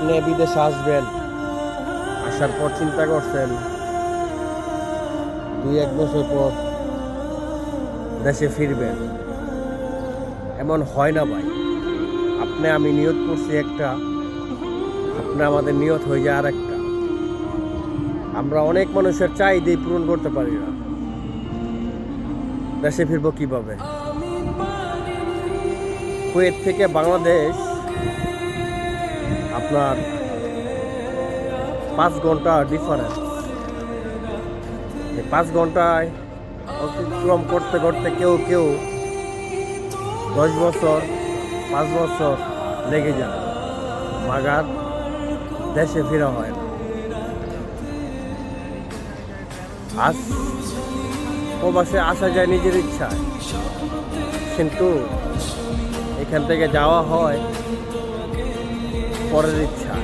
আপনি বিদেশে আসবেন, আসার পর চিন্তা করছেন 2-1 বছর পর দেশে ফিরবেন। এমন হয় না ভাই। আমি নিয়ত করছি একটা, আমাদের নিয়ত হয়ে যায় আর একটা। আমরা অনেক মানুষের চাহিদাই পূরণ করতে পারি না। দেশে ফিরবো কিভাবে? কুয়েত থেকে বাংলাদেশ আপনার 5 ঘন্টা ডিফারেন্স। এই 5 ঘন্টায় অতিক্রম করতে করতে কেউ কেউ 10 বছর 5 বছর লেগে যায়, মাগার দেশে ফেরা হয় না। আজ প্রবাসে আসা যায় নিজের ইচ্ছায়, কিন্তু এখান থেকে যাওয়া হয় পরের ইচ্ছা।